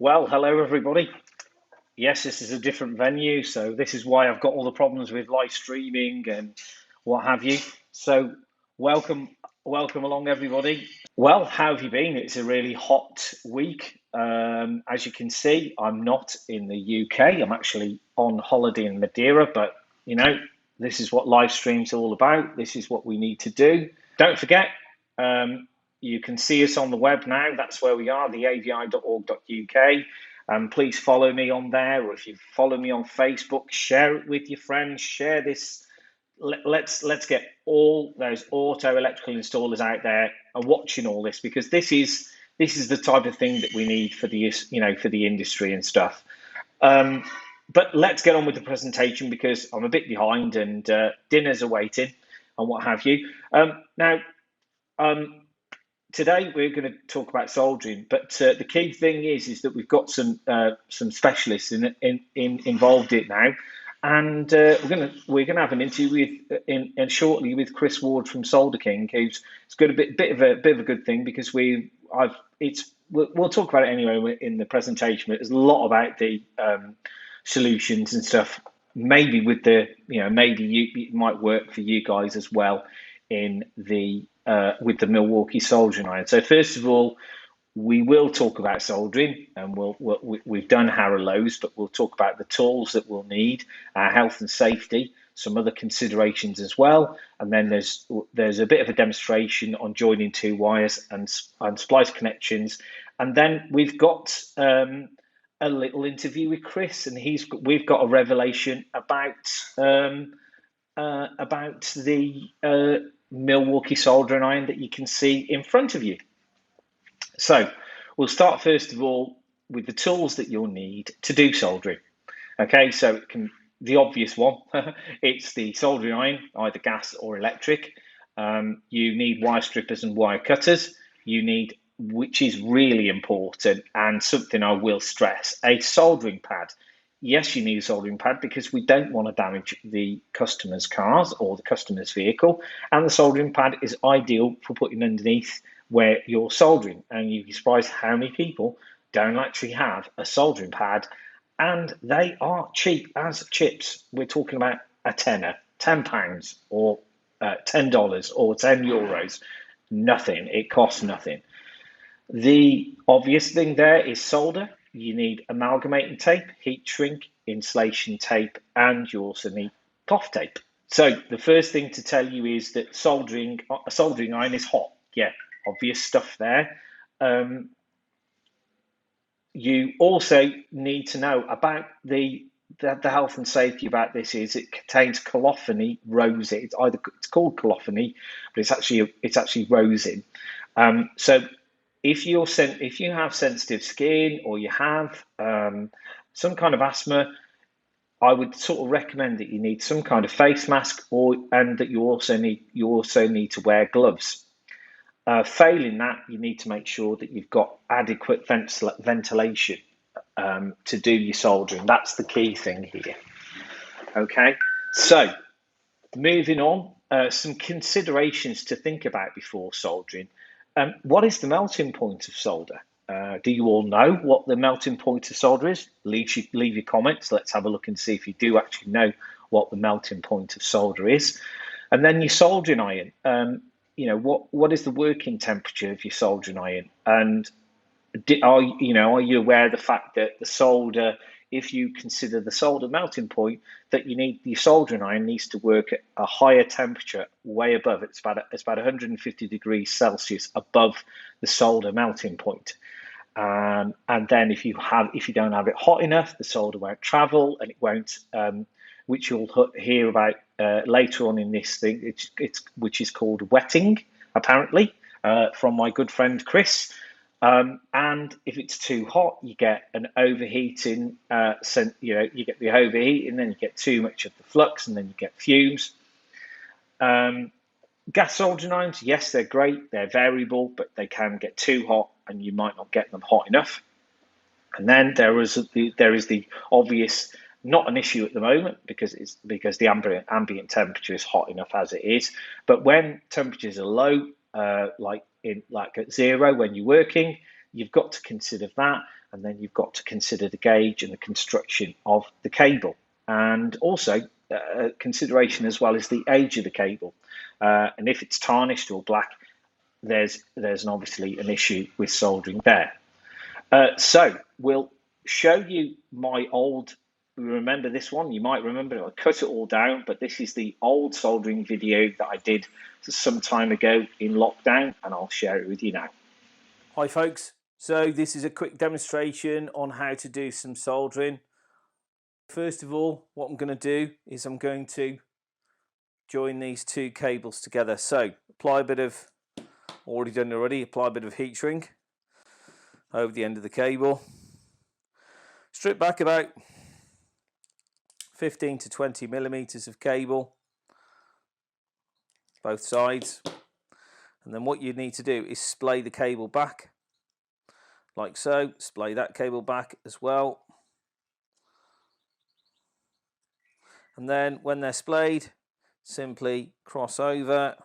Well, hello everybody. Yes, this is a different venue, so this is why I've got all the problems with live streaming and what have you. So, welcome, welcome along everybody. Well, how have you been? It's a really hot week. As you can see, I'm not in the UK. I'm actually on holiday in Madeira, but you know, this is what live stream's all about. This is what we need to do. Don't forget, um, you can see us on the web now. That's where we are, theavi.org.uk. Please follow me on there, or if you follow me on Facebook, share it with your friends. Share this. Let's get all those auto electrical installers out there and watching all this, because this is the type of thing that we need for the for the industry and stuff. Um, but let's get on with the presentation because I'm a bit behind and dinners are waiting and what have you. Now, um, today we're going to talk about soldering, but the key thing is that we've got some specialists involved in it now, and we're gonna have an interview in shortly with Chris Ward from Solder King, who's it's got a bit of a good thing because we'll talk about it anyway in the presentation. But there's a lot about the solutions and stuff. Maybe with the maybe it might work for you guys as well in the with the Milwaukee soldering iron. So first of all, we will talk about soldering, and we've done Harrow-Lowe's, but we'll talk about the tools that we'll need, our health and safety, some other considerations as well, and then there's a bit of a demonstration on joining two wires and splice connections, and then we've got a little interview with Chris, and we've got a revelation about the Milwaukee soldering iron that you can see in front of you. So we'll start first of all with the tools that you'll need to do soldering. Okay, so the obvious one, it's the soldering iron, either gas or electric. You need wire strippers and wire cutters. You need, which is really important and something I will stress, a soldering pad. Yes, you need a soldering pad because we don't want to damage the customer's cars or the customer's vehicle. And the soldering pad is ideal for putting underneath where you're soldering. And you'd be surprised how many people don't actually have a soldering pad, and they are cheap as chips. We're talking about a tenner, £10 or $10 or €10. Nothing. It costs nothing. The obvious thing there is solder. You need amalgamating tape, heat shrink, insulation tape, and you also need cloth tape. So the first thing to tell you is that a soldering iron is hot. Yeah, obvious stuff there. You also need to know about the health and safety about this is it contains colophony rosin. It's called colophony, but it's actually rosin. So if you have sensitive skin or you have some kind of asthma, I would sort of recommend that you need some kind of face mask, and that you also need to wear gloves. Failing that, you need to make sure that you've got adequate ventilation to do your soldering. That's the key thing here. Okay, so moving on, some considerations to think about before soldering. What is the melting point of solder? Do you all know what the melting point of solder is? Leave your comments. Let's have a look and see if you do actually know what the melting point of solder is. And then your soldering iron. What is the working temperature of your soldering iron? And are you aware of the fact that the solder, if you consider the solder melting point, that your soldering iron needs to work at a higher temperature, way above. It's about 150 degrees Celsius above the solder melting point. And then if you don't have it hot enough, the solder won't travel, and it won't, which you'll hear about later on in this thing, which is called wetting, apparently, from my good friend Chris. And if it's too hot, you get an overheating. You get the overheating, then you get too much of the flux, and then you get fumes. Gas soldering irons, yes, they're great. They're variable, but they can get too hot, and you might not get them hot enough. And then there is the obvious, not an issue at the moment because the ambient temperature is hot enough as it is. But when temperatures are low, like at zero when you're working, you've got to consider that, and then you've got to consider the gauge and the construction of the cable, and also consideration as well as the age of the cable, and if it's tarnished or black, there's obviously an issue with soldering there. So we'll show you my old, remember this one, you might remember it, I cut it all down, but this is the old soldering video that I did some time ago in lockdown, and I'll share it with you now. Hi folks, so this is a quick demonstration on how to do some soldering. First of all, what I'm going to do is I'm going to join these two cables together. So apply a bit of, already done already, apply a bit of heat shrink over the end of the cable. Strip back about 15 to 20 millimeters of cable, both sides. And then what you need to do is splay the cable back, like so. Splay that cable back as well. And then when they're splayed, simply cross over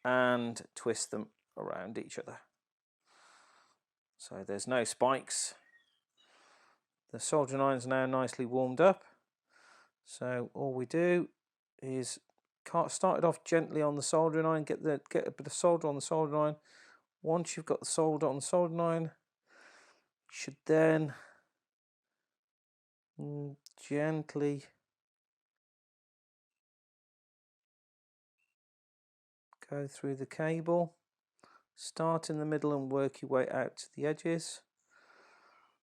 and twist them around each other. So there's no spikes. The soldering iron's now nicely warmed up. So all we do is start it off gently on the soldering iron, get a bit of solder on the soldering iron. Once you've got the solder on the soldering iron, you should then gently go through the cable. Start in the middle and work your way out to the edges.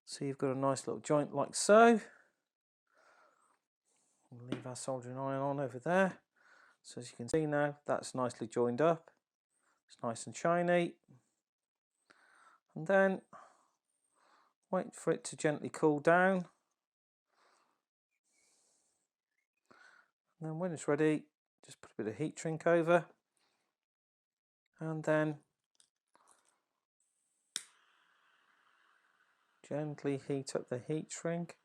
So you've got a nice little joint like so. We'll leave our soldering iron on over there. So as you can see now, that's nicely joined up. It's nice and shiny. And then wait for it to gently cool down. And then when it's ready, just put a bit of heat shrink over. And then gently heat up the heat shrink.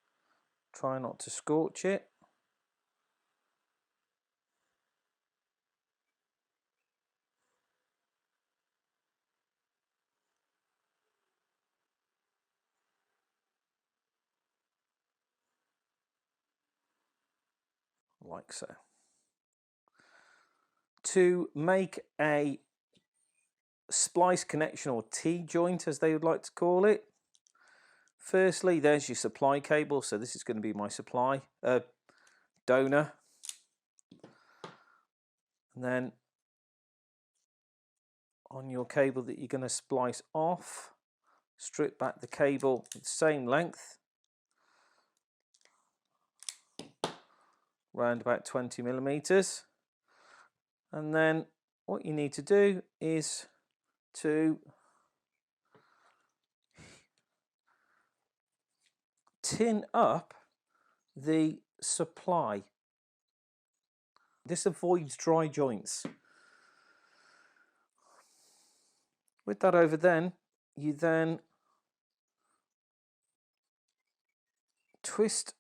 Try not to scorch it. Like so. To make a splice connection, or T-joint as they would like to call it, firstly there's your supply cable, so this is going to be my supply donor, and then on your cable that you're going to splice off, strip back the cable the same length, around about 20 millimeters, and then what you need to do is to tin up the supply. This avoids dry joints. With that over, then you then twist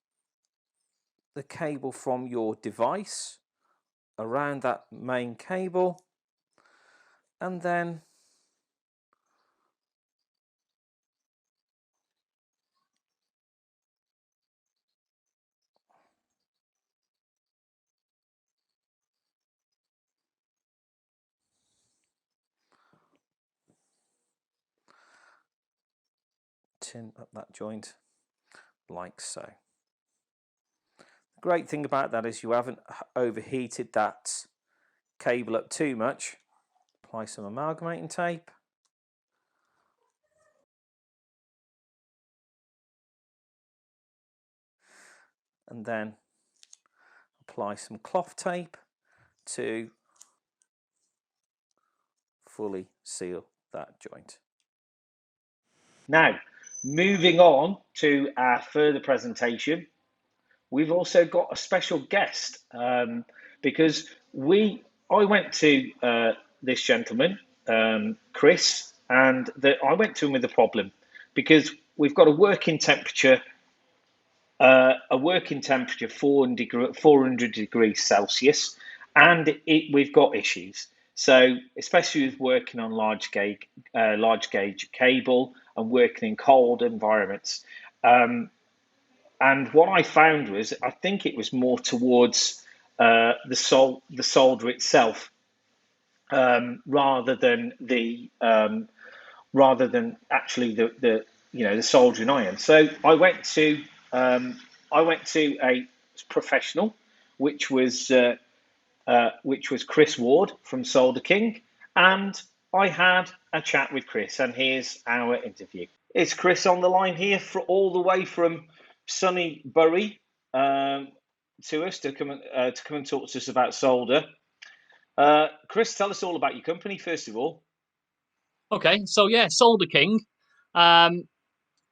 the cable from your device around that main cable, and then tin up that joint like so. The great thing about that is you haven't overheated that cable up too much. Apply some amalgamating tape. And then apply some cloth tape to fully seal that joint. Now, moving on to our further presentation, we've also got a special guest, because I went to this gentleman, Chris, and I went to him with a problem, because we've got a working temperature 400 degrees Celsius, and we've got issues. So, especially with working on large gauge cable and working in cold environments. And what I found was, I think it was more towards the solder itself, rather than actually the soldering iron. So I went to a professional, which was Chris Ward from Solder King, and I had a chat with Chris, and here's our interview. Is Chris on the line here for all the way from sunny Bury, to us to come and talk to us about solder? Chris, tell us all about your company first of all. Okay, so yeah, Solder King.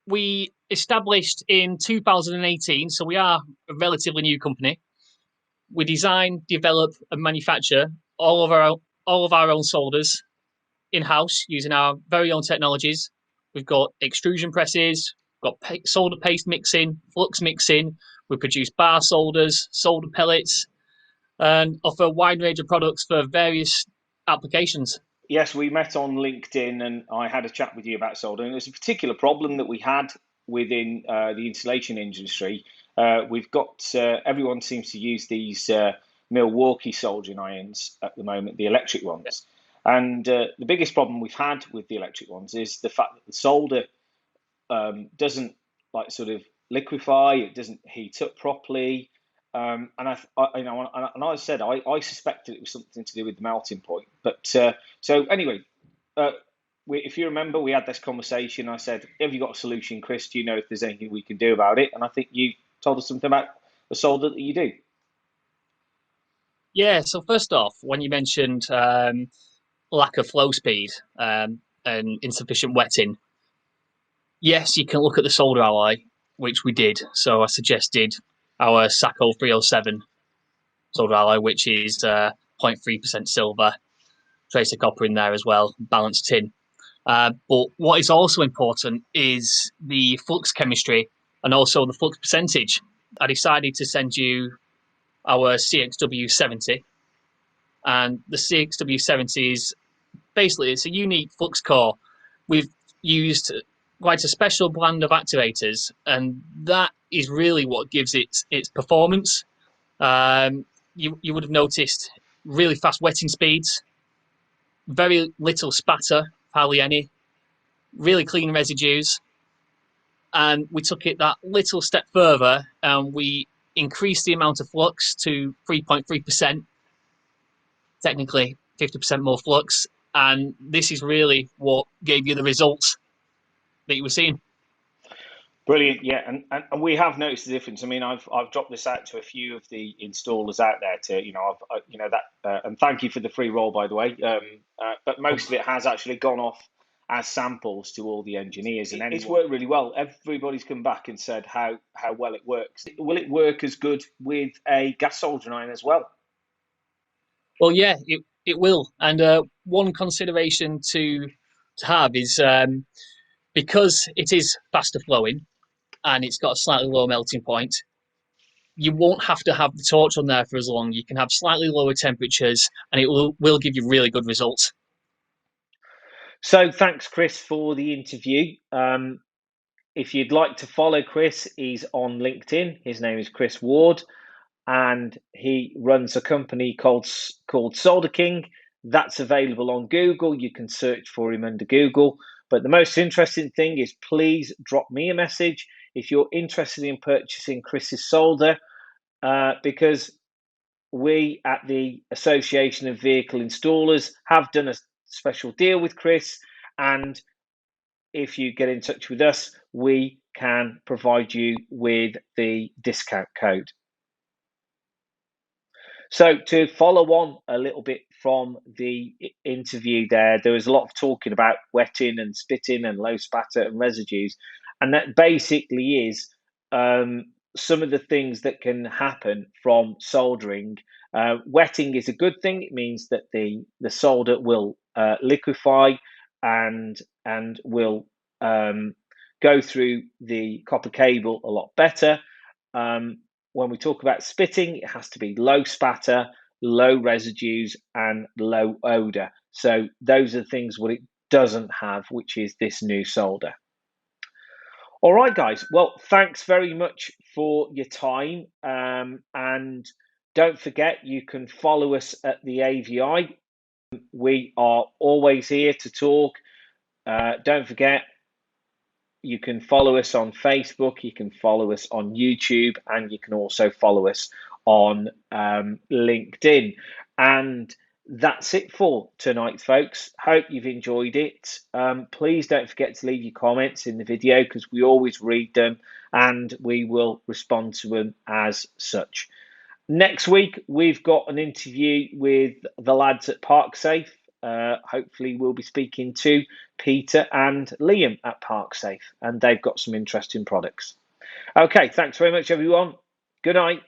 We established in 2018, so we are a relatively new company. We design, develop, and manufacture all of our own solders in house using our very own technologies. We've got extrusion presses, got solder paste mixing, flux mixing. We produce bar solders, solder pellets, and offer a wide range of products for various applications. Yes, we met on LinkedIn, and I had a chat with you about soldering. There's a particular problem that we had within the insulation industry. We've got everyone seems to use these Milwaukee soldering irons at the moment, the electric ones. And the biggest problem we've had with the electric ones is the fact that the solder doesn't like sort of liquefy, it doesn't heat up properly. And I said I suspected it was something to do with the melting point. But so anyway, if you remember, we had this conversation. I said, "Have you got a solution, Chris? Do you know if there's anything we can do about it?" And I think you told us something about the solder that you do. Yeah, so first off, when you mentioned lack of flow speed and insufficient wetting, yes, you can look at the solder alloy, which we did. So I suggested our Sacco 307 solder alloy, which is 0.3% silver, trace of copper in there as well, balanced tin. But what is also important is the flux chemistry and also the flux percentage. I decided to send you our CXW70, and the CXW70 is basically it's a unique flux core. We've used quite a special blend of activators, and that is really what gives it its performance. You would have noticed really fast wetting speeds, very little spatter, hardly any, really clean residues, and we took it that little step further, and we increased the amount of flux to 3.3%, technically 50% more flux, and this is really what gave you the results that you were seeing. Brilliant, yeah, and we have noticed the difference. I mean, I've dropped this out to a few of the installers out there to and thank you for the free roll, by the way. But most of it has actually gone off as samples to all the engineers, and it's worked really well. Everybody's come back and said how well it works. Will it work as good with a gas soldering iron as well? Well, yeah, it will. And one consideration to have is because it is faster flowing and it's got a slightly lower melting point, you won't have to have the torch on there for as long. You can have slightly lower temperatures, and it will give you really good results. So thanks, Chris, for the interview. If you'd like to follow Chris, he's on LinkedIn. His name is Chris Ward, and he runs a company called Solder King. That's available on Google. You can search for him under Google. But the most interesting thing is, please drop me a message if you're interested in purchasing Chris's solder, because we at the Association of Vehicle Installers have done a special deal with Chris, and if you get in touch with us, we can provide you with the discount code. So to follow on a little bit from the interview there was a lot of talking about wetting and spitting and low spatter and residues. And that basically is some of the things that can happen from soldering. Wetting is a good thing. It means that the solder will liquefy and will go through the copper cable a lot better. When we talk about spitting, it has to be low spatter, low residues, and low odor. So those are the things what it doesn't have, which is this new solder. All right, guys. Well, thanks very much for your time. And don't forget, you can follow us at the AVI. We are always here to talk. Don't forget, you can follow us on Facebook, you can follow us on YouTube, and you can also follow us on LinkedIn. And that's it for tonight, folks. Hope you've enjoyed it. Please don't forget to leave your comments in the video, because we always read them and we will respond to them as such. Next week, we've got an interview with the lads at ParkSafe. Hopefully, we'll be speaking to Peter and Liam at ParkSafe, and they've got some interesting products. Okay, thanks very much, everyone. Good night.